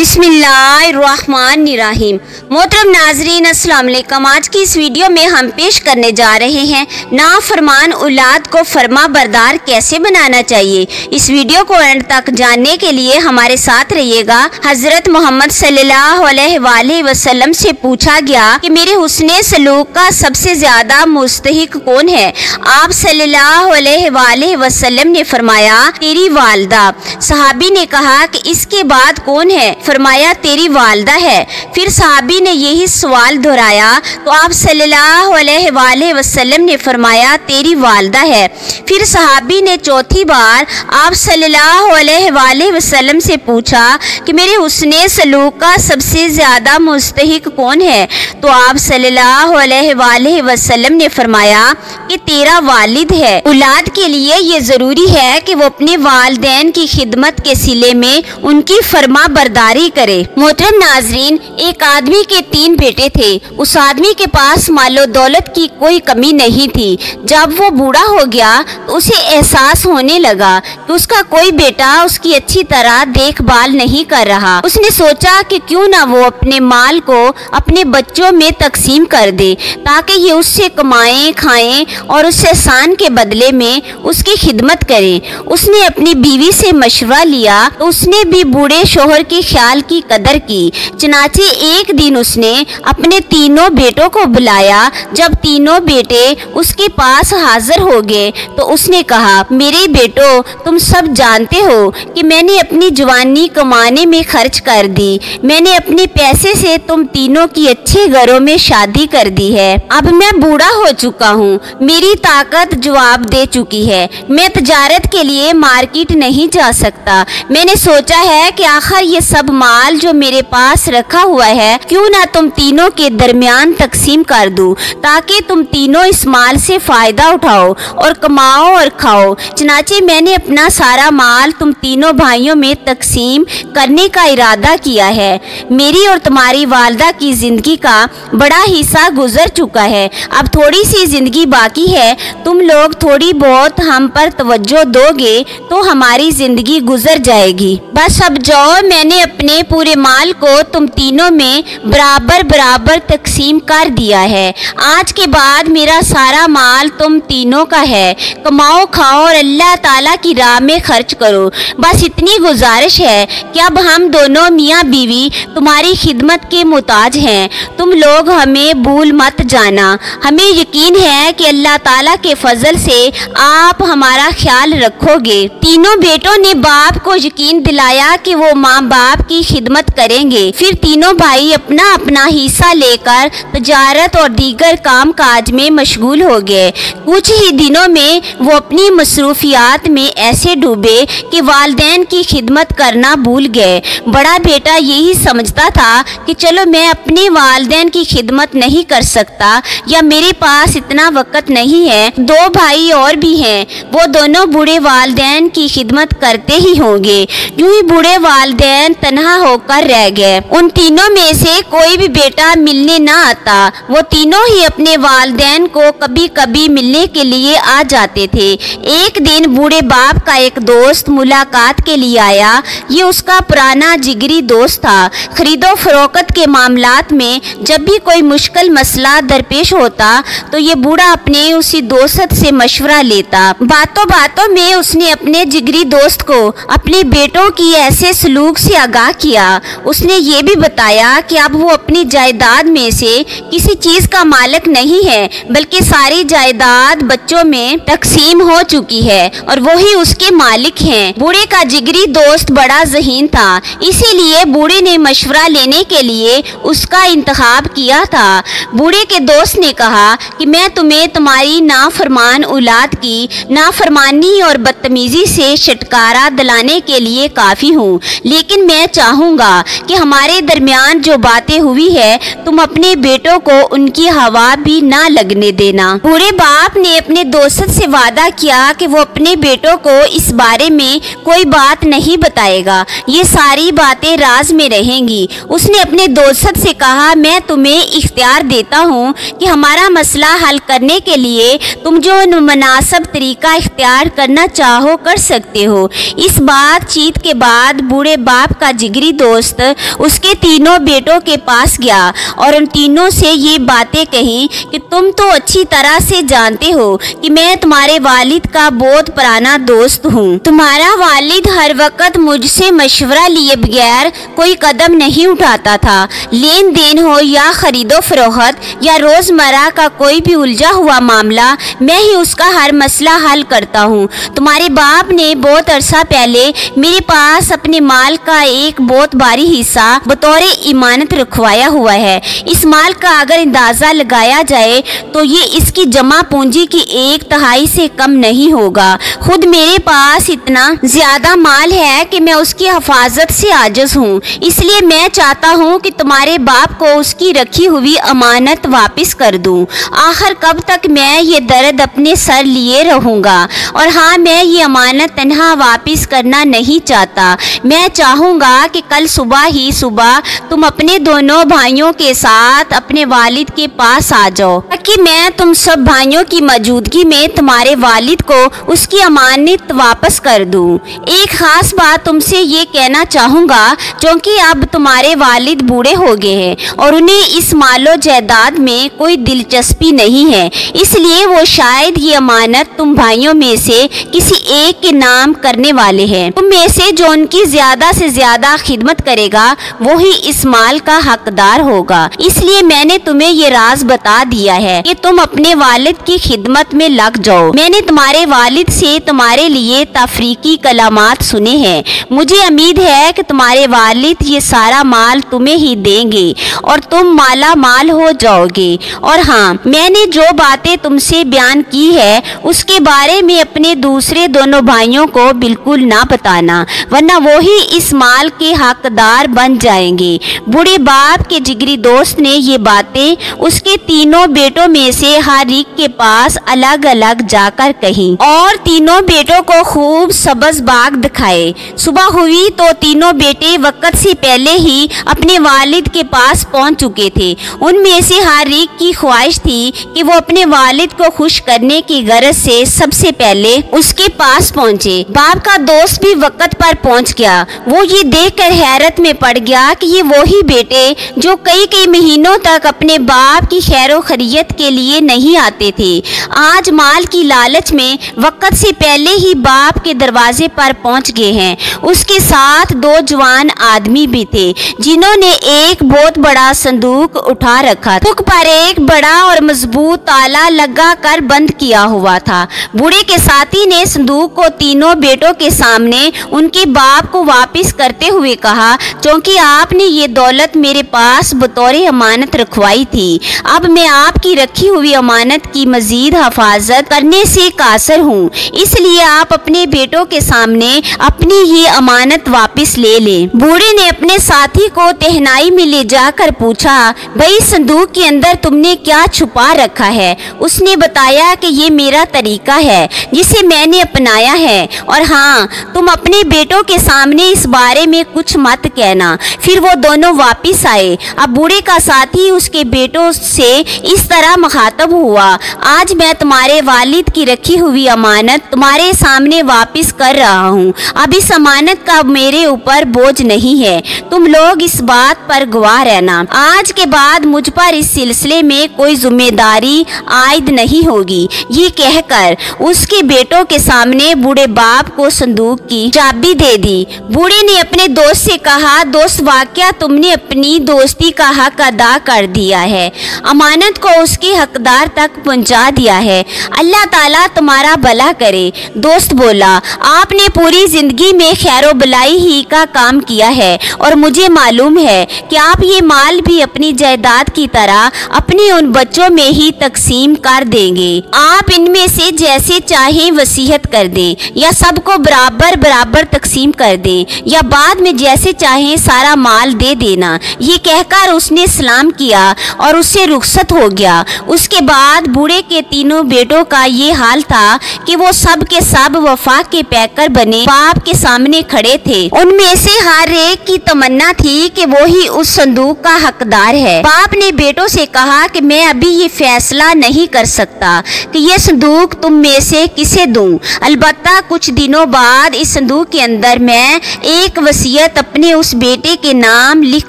बिस्मिल्लाहिर्रहमानिर्रहीम। मोहतरम नाजरीन, अस्सलाम वालेकुम। आज की इस वीडियो में हम पेश करने जा रहे हैं नाफरमान औलाद को फरमा बरदार कैसे बनाना चाहिए। इस वीडियो को एंड तक जानने के लिए हमारे साथ रहिएगा। हजरत मोहम्मद सल्लल्लाहु अलैहि वसल्लम से पूछा गया कि मेरे हुस्ने सलूक का सबसे ज्यादा मुस्तहिक कौन है। आप सल्लल्लाहु अलैहि वसल्लम ने फरमाया तेरी वालदा। सहाबी ने कहा कि इसके बाद कौन है। फरमाया तेरी वालदा है। फिर सहाबी ने यही सवाल दोहराया तो आप सल्लल्लाहु अलैहि वसल्लम ने फरमाया तेरी वालदा है। फिर सहाबी ने चौथी बार आप सल्लल्लाहु अलैहि वसल्लम से पूछा कि मेरे हुस्ने सलूक का सबसे ज्यादा मुस्तहिक कौन है। तो आप सल्लल्लाहु अलैहि वसल्लम ने फरमाया कि तेरा वालिद है। औलाद के लिए ये जरूरी है कि वो अपने वालिदैन की खिदमत के सिले में उनकी फरमा बरदारी करे। मोहतरम नाजरीन, एक आदमी के 3 बेटे थे। उस आदमी के पास मालो दौलत की कोई कमी नहीं थी। जब वो बूढ़ा हो गया तो उसे एहसास होने लगा कि उसका कोई बेटा उसकी अच्छी तरह देखभाल नहीं कर रहा। उसने सोचा कि क्यों ना वो अपने माल को अपने बच्चों में तकसीम कर दे ताकि ये उससे कमाएं खाएं और उस एहसान के बदले में उसकी खिदमत करें। उसने अपनी बीवी से मशवरा लिया तो उसने भी बूढ़े शोहर के ख्याल की कदर की। चनाचे एक दिन उसने अपने तीनों बेटों को बुलाया। जब तीनों बेटे उसके पास हाजिर हो गए तो उसने कहा, मेरे बेटो, तुम सब जानते हो कि मैंने अपनी जवानी कमाने में खर्च कर दी। मैंने अपने पैसे से तुम तीनों की अच्छे घरों में शादी कर दी है। अब मैं बूढ़ा हो चुका हूँ, मेरी ताकत जवाब दे चुकी है। मैं तजारत के लिए मार्केट नहीं जा सकता। मैंने सोचा है कि आखिर ये सब माल जो मेरे पास रखा हुआ है क्यों ना तुम तीनों के दरमियान तकसीम कर दूं ताकि तुम तीनों इस माल से फायदा उठाओ और कमाओ और खाओ। चनाचे मैंने अपना सारा माल तुम तीनों भाइयों में तकसीम करने का इरादा किया है। मेरी और तुम्हारी वालदा की जिंदगी का बड़ा हिस्सा गुजर चुका है। अब थोड़ी सी जिंदगी बाकी है। तुम लोग थोड़ी बहुत हम पर तवज्जो दोगे तो हमारी जिंदगी गुजर जाएगी। बस अब जाओ, मैंने अपने पूरे माल को तुम तीनों में बराबर बराबर तकसीम कर दिया है। आज के बाद मेरा सारा माल तुम तीनों का है। कमाओ खाओ और अल्लाह ताला की राह में खर्च करो। बस इतनी गुजारिश है कि अब हम दोनों मियाँ बीवी तुम्हारी खिदमत के मुताज हैं। तुम लोग हमें भूल मत जाना। हमें यकीन है कि अल्लाह ताला के फजल से आप हमारा ख्याल रखोगे। तीनों बेटों ने बाप को यकीन दिलाया कि वो माँ बाप की खिदमत करेंगे। फिर तीनों भाई अपना अपना हिस्सा लेकर तजारत और दीगर काम काज में मशगूल हो गए। कुछ ही दिनों में वो अपनी मसरूफियात में ऐसे डूबे कि वालिदैन की खिदमत करना भूल गए। बड़ा बेटा यही समझता था कि चलो मैं अपने वालिदैन की खिदमत नहीं कर सकता या मेरे पास इतना वक्त नहीं है। 2 भाई और भी हैं, वो दोनों बूढ़े वालिदैन की खिदमत करते ही होंगे। यूं ही बूढ़े वालिदैन तन्हा होकर रह गए। उन तीनों में से कोई भी बेटा मिलने न आता। वो तीनों ही अपने वालिदैन को कभी कभी मिलने के लिए आ जाते थे। एक दिन बूढ़े बाप का एक दोस्त मुलाकात के लिए आया। ये उसका पुराना जिगरी दोस्त था। खरीदो फरोख्त के मामलात में जब भी कोई मुश्किल मसला दरपेश होता तो ये बूढ़ा अपने उसी दोस्त से मशवरा लेता। बातों बातों में उसने अपने जिगरी दोस्त को अपने बेटों की ऐसे सलूक से आगाह किया। उसने ये भी बताया कि अब वो अपनी जायदाद में से किसी चीज का मालिक नहीं है बल्कि सारी जायदाद बच्चों में तकसीम हो चुकी है और वही उसके मालिक हैं। बूढ़े का जिगरी दोस्त बड़ा ज़हीन था, इसीलिए बूढ़े ने मशवरा लेने के लिए उसका इंतखाब किया था। बूढ़े के दोस्त ने कहा कि मैं तुम्हें तुम्हारी नाफरमान औलाद की नाफरमानी और बदतमीजी से छुटकारा दिलाने के लिए काफी हूँ, लेकिन मैं चाहूँगा कि हमारे दरमियान जो बातें हुई है तुम अपने बेटों को उनकी हवा भी ना लगने देना। बूढ़े बाप ने अपने दोस्त से वादा किया कि वो अपने बेटों को इस बारे में कोई बात नहीं बताएगा, ये सारी बातें राज में रहेंगी। उसने अपने दोस्त से कहा, मैं तुम्हें इख्तियार देता हूँ कि हमारा मसला हल करने के लिए तुम जो मुनासिब तरीका इख्तियार करना चाहो कर सकते हो। इस बातचीत के बाद बूढ़े बाप का जिगरी दोस्त उसके तीनों बेटों के पास गया और उन तीनों से ये बातें कही कि तुम तो अच्छी तरह से जानते हो कि मैं तुम्हारे वालिद का बहुत पुराना दोस्त हूँ। तुम्हारा वालिद हर वक्त मुझसे मशवरा लिए बगैर कोई कदम नहीं उठाता था। लेन देन हो या खरीदो फरोख्त या रोजमर्रा का कोई भी उलझा हुआ मामला, मैं ही उसका हर मसला हल करता हूँ। तुम्हारे बाप ने बहुत अरसा पहले मेरे पास अपने माल का एक बहुत भारी हिस्सा बतौर इमानत रखवाया हुआ है। इस माल का अगर अंदाजा लगाया जाए तो ये इसकी जमा पूंजी की 1/3 से कम नहीं होगा। खुद मेरे पास इतना ज्यादा माल है कि मैं उसकी हिफाजत से आजिज हूँ। इसलिए मैं चाहता हूँ कि तुम्हारे बाप को उसकी रखी हुई अमानत वापस कर दूँ। आखिर कब तक मैं ये दर्द अपने सर लिए रहूँगा। और हाँ, मैं ये अमानत तन्हा वापस करना नहीं चाहता। मैं चाहूँगा कि कल सुबह ही सुबह तुम अपने दोनों भाइयों के साथ अपने वालिद के पास आ जाओ ताकि मैं तुम सब भाइयों की मौजूदगी में तुम्हारे वालिद को उसकी अमानत वापस कर दूं। एक खास बात तुमसे ये कहना चाहूँगा, क्योंकि अब तुम्हारे वालिद बूढ़े हो गए हैं और उन्हें इस मालो जायदाद में कोई दिलचस्पी नहीं है, इसलिए वो शायद ये अमानत तुम भाइयों में से किसी एक के नाम करने वाले हैं। तुम में से जो उनकी ज्यादा से ज्यादा खिदमत करेगा वही इस माल का हकदार होगा। इसलिए मैंने तुम्हें ये राज बता दिया है कि तुम अपने वालिद की खिदमत में लग जाओ। मैंने तुम्हारे वालिद से तुम्हारे लिए तफरीकी कलामात सुने हैं। मुझे उम्मीद है कि तुम्हारे वालिद ये सारा माल तुम्हें ही देंगे और तुम माला माल हो जाओगे। और हाँ, मैंने जो बातें तुमसे बयान की है उसके बारे में अपने दूसरे दोनों भाइयों को बिल्कुल ना बताना, वरना वो ही इस माल के हकदार बन जाएंगे। बूढ़े बाप के जिगरी दोस्त ने ये बातें उसके तीनों बेटों में से हर एक के पास अलग अलग जाकर कही और तीनों बेटों को खूब सब्ज बाग दिखाए। सुबह हुई तो तीनों बेटे वक्त से पहले ही अपने वालिद के पास पहुंच चुके थे। उनमें से हर एक की ख्वाहिश थी कि वो अपने वालिद को खुश करने की गरज से सबसे पहले उसके पास पहुंचे। बाप का दोस्त भी वक्त पर पहुंच गया। वो ये देखकर हैरत में पड़ गया कि ये वही बेटे जो कई कई महीनों तक अपने बाप की खैरो खैरियत के लिए नहीं आते थे, आज माल की लालच में वक्त से पहले ही बाप के दरवाजे पर पहुंच गए हैं। उसके साथ 2 जवान आदमी भी थे जिन्होंने एक बहुत बड़ा संदूक उठा रखा था। हुक पर एक बड़ा और मजबूत ताला लगा कर बंद किया हुआ था। बूढ़े के साथी ने संदूक को तीनों बेटों के सामने उनके बाप को वापस करते हुए कहा, क्योंकि आपने ये दौलत मेरे पास बतौर अमानत रखवाई थी, अब मैं आपकी रखी हुई अमानत की मजीद हिफाजत करने से कासर हूँ, इसलिए आप अपने बेटों के सामने अपनी ये अमानत वापस ले लें। बूढ़े ने अपने साथी को तहनाई में ले जाकर पूछा, भाई संदूक के अंदर तुमने क्या छुपा रखा है? उसने बताया कि ये मेरा तरीका है जिसे मैंने अपनाया है, और हाँ, तुम अपने बेटों के सामने इस बारे में कुछ मत कहना। फिर वो दोनों वापिस आए। अब बूढ़े का साथी उसके बेटों से इस तरह मुखातब हुआ, आज मैं तुम्हारे वालिद की रखी हुई अमानत तुम्हारे सामने वापिस कर रहा हूँ। अब इस अमानत का मेरे ऊपर बोझ नहीं है, तुम लोग इस बात पर गवाह रहना। आज के बाद मुझ पर इस सिलसिले में कोई जिम्मेदारी आयद नहीं होगी। ये कहकर उसके बेटों के सामने बूढ़े बाप को संदूक की चाबी दे दी। बूढ़े ने अपने दोस्त से कहा, दोस्त, वाकया तुमने अपनी दोस्ती का हक अदा कर दिया है, अमानत को उसके हकदार तक पहुंचा दिया है। अल्लाह ताला तुम्हारा भला करे। दोस्त बोला, आपने पूरी जिंदगी में खैरो भलाई ही का काम किया है और मुझे मालूम है कि आप ये माल भी अपनी जायदाद की तरह अपने उन बच्चों में ही तकसीम कर देंगे। आप इनमें से जैसे चाहे वसीयत कर दें या सबको बराबर बराबर तकसीम कर दें या बाद में जैसे चाहे सारा माल दे देना। ये कहकर उसने सलाम किया और उससे रुखसत हो गया। उसके बाद बूढ़े के तीनों बेटों का ये हाल था कि वो सब के सब वफा के पैकर बने बाप के सामने खड़े थे। उनमें से हर एक की तमन्ना थी कि वो ही उस संदूक का हकदार है। बाप ने बेटों से कहा कि मैं अभी ये फैसला नहीं कर सकता कि ये संदूक तुम में से किसे दूं। अलबत्ता कुछ दिनों बाद इस संदूक के अंदर मैं एक वसीयत वसीयत अपने उस बेटे के नाम लिख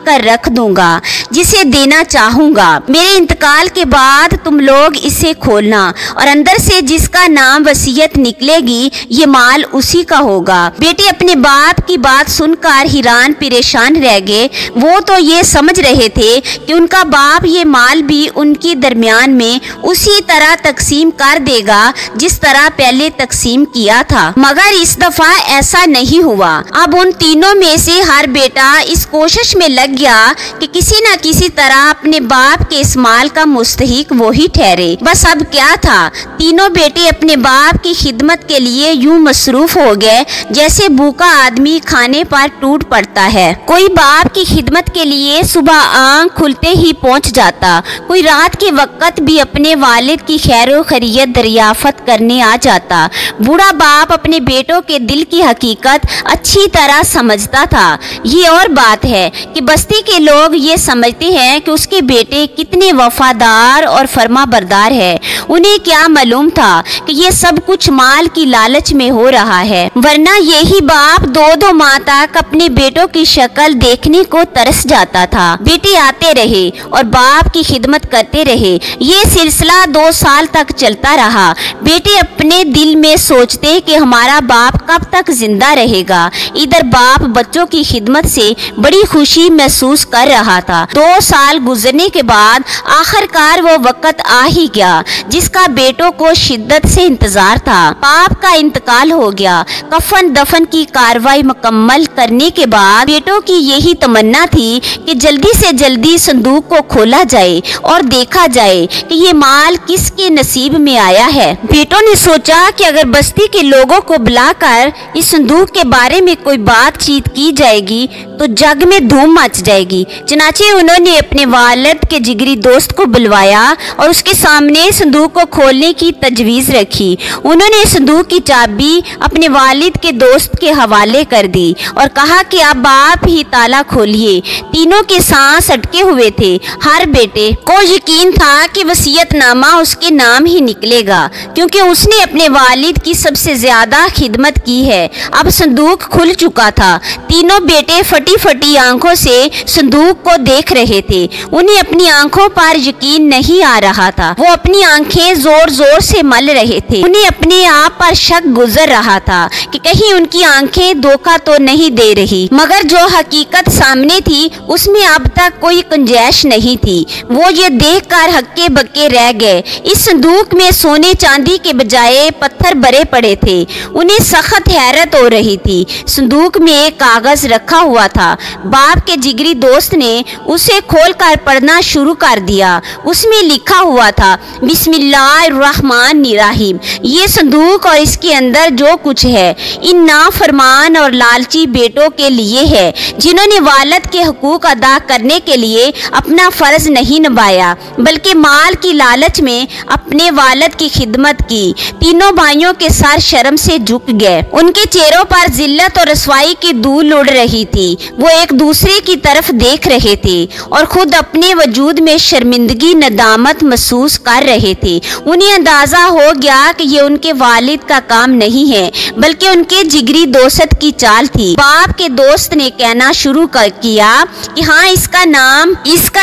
कर रख दूंगा जिसे देना चाहूंगा। मेरे इंतकाल के बाद तुम लोग इसे खोलना और अंदर से जिसका नाम वसीयत निकलेगी ये माल उसी का होगा। बेटे अपने बाप की बात सुनकर हैरान परेशान रह गए। वो तो ये समझ रहे थे कि उनका बाप ये माल भी उनके दरमियान में उसी तरह तकसीम कर देगा जिस तरह पहले तकसीम किया था, मगर इस दफा ऐसा नहीं हुआ। अब उन तीनों में से हर बेटा इस कोशिश में लग गया कि किसी न किसी तरह अपने बाप के इस माल का मुस्तहिक वो ही ठहरे। बस अब क्या था, तीनों बेटे अपने बाप की खिदमत के लिए यूं मसरूफ हो गए जैसे भूखा आदमी खाने पर टूट पड़ता है। कोई बाप की खिदमत के लिए सुबह आंख खुलते ही पहुंच जाता, कोई रात के वक्त भी अपने वालिद की खैरो खैरियत दरियाफत करने आ जाता। बूढ़ा बाप अपने बेटों के दिल की हकीकत अच्छी तरह समझता था। ये और बात है कि बस्ती के लोग ये समझते हैं कि उसके बेटे कितने वफादार और फर्माबरदार है। उन्हें क्या मालूम था कि ये सब कुछ माल की लालच में हो रहा है, वरना यही बाप 2-2 माह तक अपने बेटों की शक्ल देखने को तरस जाता था। बेटे आते रहे और बाप की खिदमत करते रहे। ये सिलसिला 2 साल तक चलता रहा। बेटे अपने दिल में सोचते कि हमारा बाप कब तक जिंदा रहेगा। इधर बाप बच्चों की खिदमत से बड़ी खुशी महसूस कर रहा था। 2 साल गुजरने के बाद आखिरकार वो वक्त आ ही गया जिसका बेटों को शिद्दत से इंतजार था। बाप का इंतकाल हो गया। कफन दफन की कार्रवाई मुकम्मल करने के बाद बेटों की यही तमन्ना थी कि जल्दी से जल्दी संदूक को खोला जाए और देखा जाए कि ये माल किसके नसीब में आया है। बेटों ने सोचा कि अगर बस्ती के लोगों को बुलाकर इस संदूक के बारे में कोई बातचीत की जाएगी तो जग में धूम मच जाएगी। चनाचे उन्होंने अपने वालिद के जिगरी दोस्त को बुलवाया और उसके सामने संदूक को खोलने की तजवीज़ रखी। उन्होंने संदूक की चाबी अपने वालिद के दोस्त के हवाले कर दी और कहा कि अब आप ही ताला खोलिए। तीनों के सांस अटके हुए थे। हर बेटे को यकीन था कि वसीयतनामा उसके नाम ही निकलेगा, क्योंकि उसने अपने वालिद की सबसे ज्यादा खिदमत की है। अब संदूक खुल चुका था। तीनों बेटे फटी फटी आंखों से संदूक को देख रहे थे। उन्हें अपनी आंखों पर यकीन नहीं आ रहा था। वो अपनी आंखें जोर जोर से मल रहे थे। उन्हें अपने आप पर शक गुजर रहा था कि कहीं उनकी आंखें धोखा तो नहीं दे रही, मगर जो हकीकत सामने थी उसमें अब तक कोई गुंजाइश नहीं थी। वो ये देखकर हक्के बक्के रह गए। इस संदूक में सोने चांदी के बजाय पत्थर भरे पड़े थे। उन्हें सख्त हैरत हो रही थी। संदूक में एक कागज रखा हुआ था। बाप के जिगरी दोस्त ने उसे खोलकर पढ़ना शुरू कर दिया। उसमें लिखा हुआ था, बिस्मिल्लाहिर्रहमानिर्रहीम। ये संदूक और इसके अंदर जो कुछ है इन नाफरमान और लालची बेटों के लिए है जिन्होंने वालिद के हुकूक अदा करने के लिए अपना फर्ज नहीं निभाया, बल्कि माल की लालच में अपने वालिद की खिदमत की। तीनों भाइयों के सर शर्म से झुक गए। उनके चेहरों पर जिल्लत और रसवाई की धूल उड़ रही थी। वो एक दूसरे की तरफ देख रहे थे और खुद अपने वजूद में शर्मिंदगी नदामत महसूस कर रहे थे। उन्हें अंदाजा हो गया कि ये उनके वालिद का काम नहीं है, बल्कि उनके जिगरी दोस्त की चाल थी। बाप के दोस्त ने कहना शुरू किया कि हाँ, इसका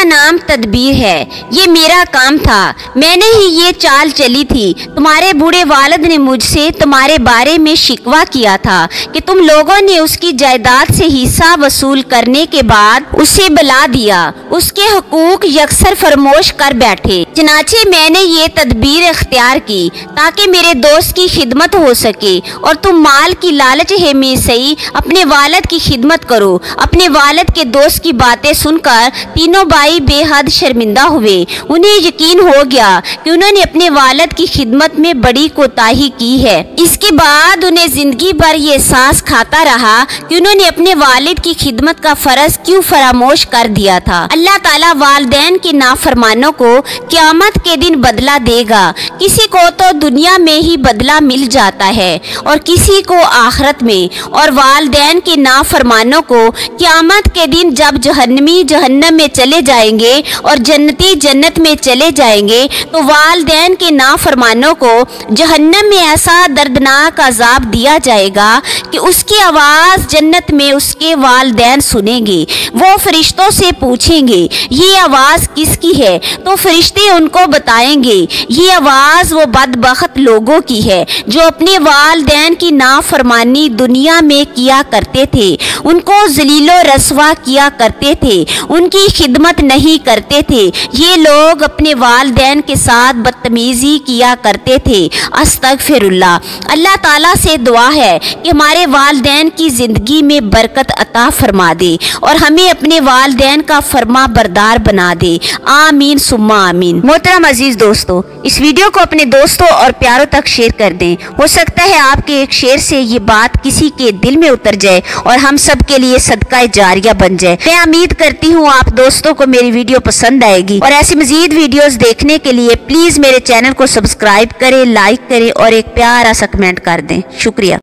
नाम तदबीर है। ये मेरा काम था। मैंने ही ये चाल चली थी। तुम्हारे बूढ़े वालिद ने मुझसे तुम्हारे बारे में शिकवा किया था कि तुम लोगों ने उसकी जायदाद से हिस्सा वसूल करने के बाद उसे बुला दिया, उसके हुकूक यकसर फरमोश कर बैठे। चनाचे मैंने ये तदबीर इख्तियार की ताकि मेरे दोस्त की खिदमत हो सके और तुम माल की लालच है में सही अपने वालिद की खिदमत करो। अपने वालिद के दोस्त की बातें सुनकर तीनों भाई बेहद शर्मिंदा हुए। उन्हें यकीन हो गया कि उन्होंने अपने वालिद की खिदमत में बड़ी कोताही की है। इसके बाद उन्हें जिंदगी भर ये एहसास खाता रहा कि उन्होंने अपने वालिद की खिदमत का फर्ज क्यों फरामोश कर दिया था। अल्लाह ताला वालिदैन के नाफरमानों को क़यामत के दिन बदला देगा। किसी को तो दुनिया में ही बदला मिल जाता है और किसी को आखिरत में, और वालिदैन के नाफरमानों को क़यामत के दिन जब जहन्नमी जहन्नम में चले जाएंगे और जन्नती जन्नत में चले जाएंगे, तो वालिदैन के नाफरमानों को जहन्नम में ऐसा दर्दनाक अजाब दिया जाएगा कि उसकी आवाज़ जन्नत में उसके वालिदैन सुनेंगे। वो फरिश्तों से पूछेंगे ये आवाज़ किसकी है, तो फरिश्ते उनको बताएंगे ये आवाज़ वो बदबख्त लोगों की है जो अपने वालिदैन की नाफरमानी दुनिया में किया करते थे, उनको जलीलो रसवा किया करते थे, उनकी खिदमत नहीं करते थे। ये लोग अपने वालिदैन के साथ बदतमीजी किया करते थे। अस्तगफिरुल्लाह। अल्लाह ताला से दुआ है कि हमारे वालिदैन की ज़िंदगी में बरकत अता फरमा दे और हमें अपने वालिदैन का फरमा बरदार बना दे। आमीन सुम्मा आमीन। मोहतरम अजीज दोस्तों, इस वीडियो को अपने दोस्तों और प्यारों तक शेयर कर दें। हो सकता है आपके एक शेयर से ये बात किसी के दिल में उतर जाए और हम सब के लिए सदका जारिया बन जाए। मैं उम्मीद करती हूँ आप दोस्तों को मेरी वीडियो पसंद आएगी और ऐसी मजीद वीडियोस देखने के लिए प्लीज मेरे चैनल को सब्सक्राइब करें, लाइक करें और एक प्यारा सा कमेंट कर दें। शुक्रिया।